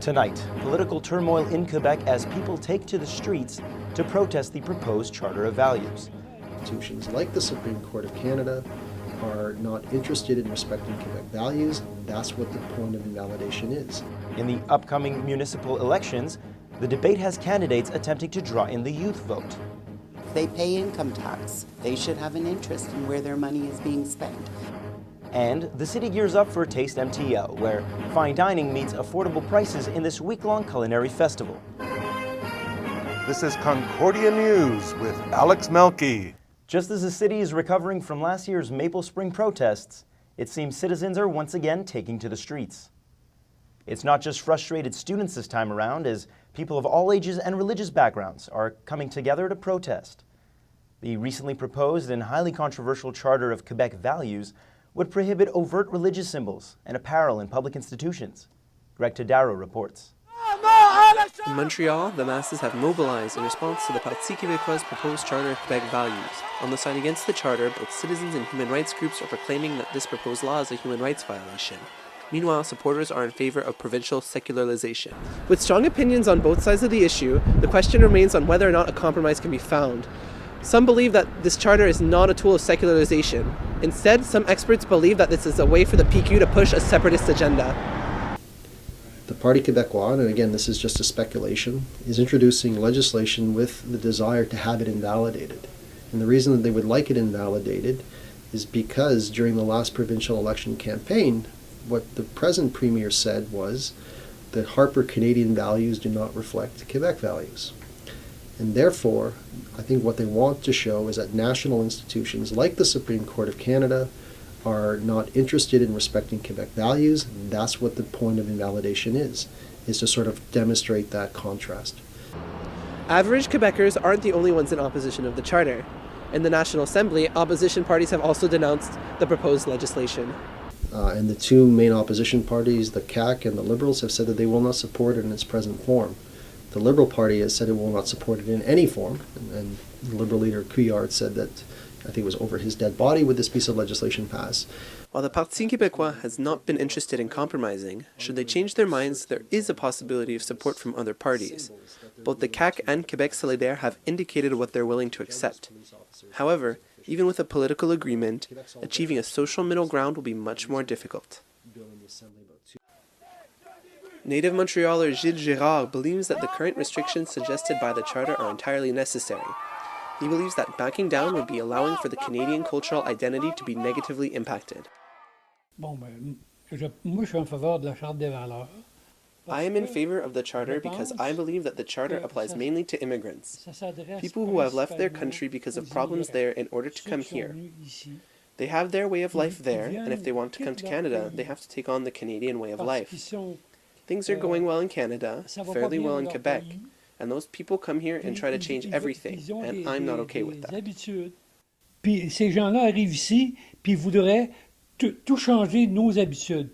Tonight, political turmoil in Quebec as people take to the streets to protest the proposed Charter of Values. Institutions like the Supreme Court of Canada are not interested in respecting Quebec values. That's what the point of invalidation is. In the upcoming municipal elections, the debate has candidates attempting to draw in the youth vote. They pay income tax. They should have an interest in where their money is being spent. And the city gears up for Taste MTL, where fine dining meets affordable prices in this week-long culinary festival. This is Concordia News with Alex Melky. Just as the city is recovering from last year's Maple Spring protests, it seems citizens are once again taking to the streets. It's not just frustrated students this time around, as people of all ages and religious backgrounds are coming together to protest. The recently proposed and highly controversial Charter of Quebec Values would prohibit overt religious symbols and apparel in public institutions. Greg Tadaro reports. In Montreal, the masses have mobilized in response to the Parti Québécois' proposed Charter of Quebec Values. On the side against the Charter, both citizens and human rights groups are proclaiming that this proposed law is a human rights violation. Meanwhile, supporters are in favor of provincial secularization. With strong opinions on both sides of the issue, the question remains on whether or not a compromise can be found. Some believe that this charter is not a tool of secularization. Instead, some experts believe that this is a way for the PQ to push a separatist agenda. The Parti Québécois, and again this is just a speculation, is introducing legislation with the desire to have it invalidated. And the reason that they would like it invalidated is because during the last provincial election campaign, what the present premier said was that Harper Canadian values do not reflect Quebec values. And therefore, I think what they want to show is that national institutions like the Supreme Court of Canada are not interested in respecting Quebec values. That's what the point of invalidation is to sort of demonstrate that contrast. Average Quebecers aren't the only ones in opposition of the Charter. In the National Assembly, opposition parties have also denounced the proposed legislation. And the two main opposition parties, the CAQ and the Liberals, have said that they will not support it in its present form. The Liberal Party has said it will not support it in any form, and Liberal leader Couillard said that, I think it was over his dead body, would this piece of legislation pass. While the Parti Québécois has not been interested in compromising, should they change their minds, there is a possibility of support from other parties. Both the CAQ and Québec Solidaire have indicated what they're willing to accept. However, even with a political agreement, achieving a social middle ground will be much more difficult. Native Montrealer Gilles Girard believes that the current restrictions suggested by the Charter are entirely necessary. He believes that backing down would be allowing for the Canadian cultural identity to be negatively impacted. I am in favor of the Charter because I believe that the Charter applies mainly to immigrants, people who have left their country because of problems there in order to come here. They have their way of life there, and if they want to come to Canada, they have to take on the Canadian way of life. Things are going well in Canada, fairly well in Quebec, and those people come here and try to change everything, and I'm not okay with that. Puis ces gens-là arrivent ici, puis ils voudraient tout changer nos habitudes.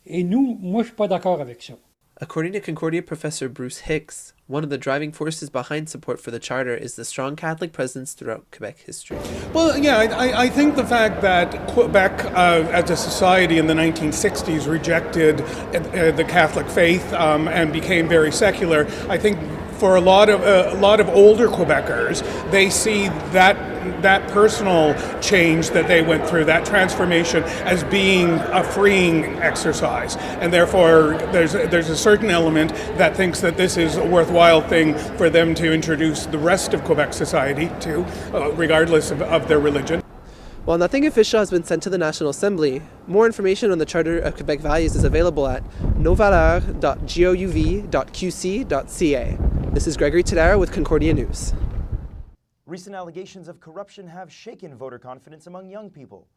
Et nous, moi, je suis pas d'accord avec ça. According to Concordia professor Bruce Hicks, one of the driving forces behind support for the Charter is the strong Catholic presence throughout Quebec history. Well, yeah, I think the fact that Quebec as a society in the 1960s rejected the Catholic faith and became very secular, I think for a lot of older Quebecers, they see that personal change that they went through, that transformation, as being a freeing exercise, and therefore there's a certain element that thinks that this is a worthwhile thing for them to introduce the rest of Quebec society to, regardless of their religion. While nothing official has been sent to the National Assembly, more information on the Charter of Quebec Values is available at novaleurs.gouv.qc.ca. This is Gregory Tadaro with Concordia News. Recent allegations of corruption have shaken voter confidence among young people.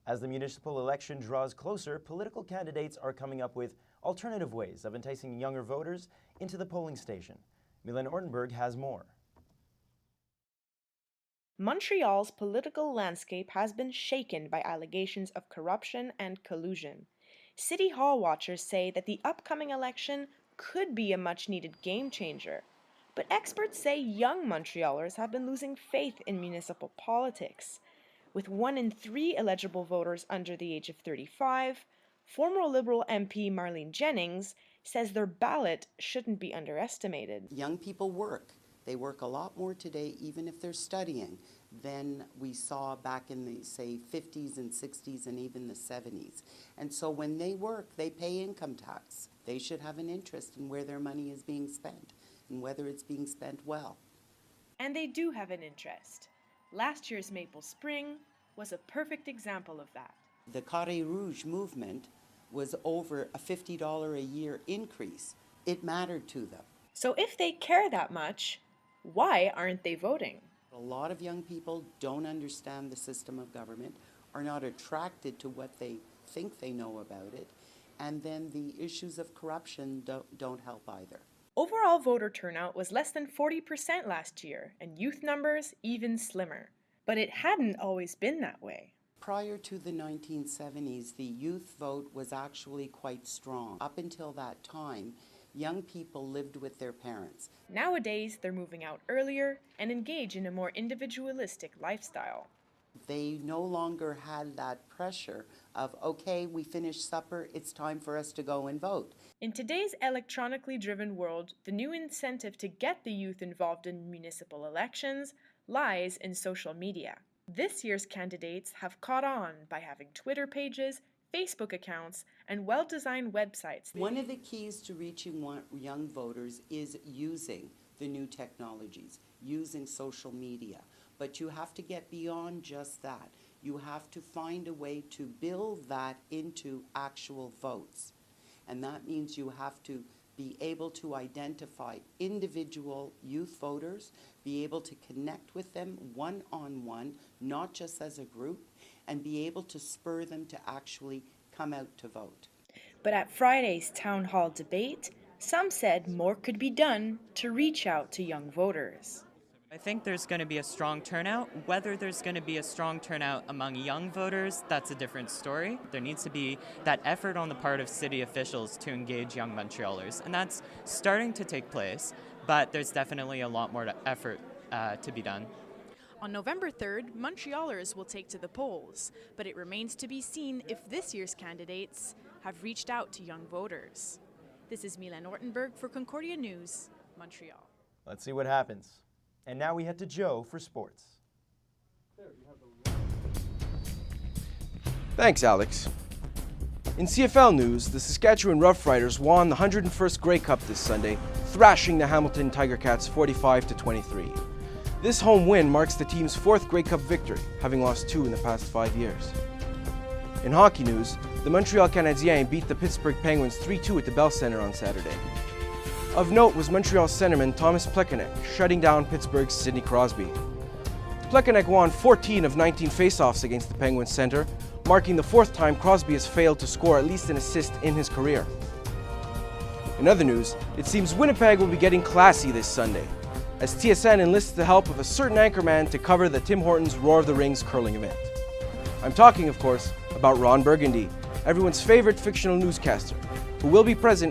As the municipal election draws closer, political candidates are coming up with alternative ways of enticing younger voters into the polling station. Milan Ortenberg has more. Montreal's political landscape has been shaken by allegations of corruption and collusion. City Hall watchers say that the upcoming election could be a much-needed game-changer. But experts say young Montrealers have been losing faith in municipal politics. With 1 in 3 eligible voters under the age of 35, former Liberal MP Marlene Jennings says their ballot shouldn't be underestimated. Young people work. They work a lot more today, even if they're studying, than we saw back in the, say, 50s and 60s and even the 70s. And so when they work, they pay income tax. They should have an interest in where their money is being spent and whether it's being spent well. And they do have an interest. Last year's Maple Spring was a perfect example of that. The Carré Rouge movement was over a $50 a year increase. It mattered to them. So if they care that much, why aren't they voting? A lot of young people don't understand the system of government, are not attracted to what they think they know about it, and then the issues of corruption don't help either. Overall voter turnout was less than 40% last year, and youth numbers even slimmer. But it hadn't always been that way. Prior to the 1970s, the youth vote was actually quite strong. Up until that time, young people lived with their parents. Nowadays, they're moving out earlier and engage in a more individualistic lifestyle. They no longer had that pressure of, okay, we finished supper, it's time for us to go and vote. In today's electronically driven world, the new incentive to get the youth involved in municipal elections lies in social media. This year's candidates have caught on by having Twitter pages, Facebook accounts, and well-designed websites. One of the keys to reaching young voters is using the new technologies, using social media. But you have to get beyond just that. You have to find a way to build that into actual votes. And that means you have to be able to identify individual youth voters, be able to connect with them one-on-one, not just as a group, and be able to spur them to actually come out to vote. But at Friday's town hall debate, some said more could be done to reach out to young voters. I think there's going to be a strong turnout. Whether there's going to be a strong turnout among young voters, that's a different story. There needs to be that effort on the part of city officials to engage young Montrealers, and that's starting to take place, but there's definitely a lot more effort to be done. On November 3rd, Montrealers will take to the polls, but it remains to be seen if this year's candidates have reached out to young voters. This is Mila Nortenberg for Concordia News, Montreal. Let's see what happens. And now we head to Joe for sports. Thanks, Alex. In CFL news, the Saskatchewan Roughriders won the 101st Grey Cup this Sunday, thrashing the Hamilton Tiger Cats 45-23. This home win marks the team's 4th Grey Cup victory, having lost 2 in the past 5 years. In hockey news, the Montreal Canadiens beat the Pittsburgh Penguins 3-2 at the Bell Centre on Saturday. Of note was Montreal's centerman Thomas Plekanec, shutting down Pittsburgh's Sidney Crosby. Plekanec won 14 of 19 faceoffs against the Penguins center, marking the 4th time Crosby has failed to score at least an assist in his career. In other news, it seems Winnipeg will be getting classy this Sunday, as TSN enlists the help of a certain anchorman to cover the Tim Hortons Roar of the Rings curling event. I'm talking, of course, about Ron Burgundy, everyone's favorite fictional newscaster, who will be present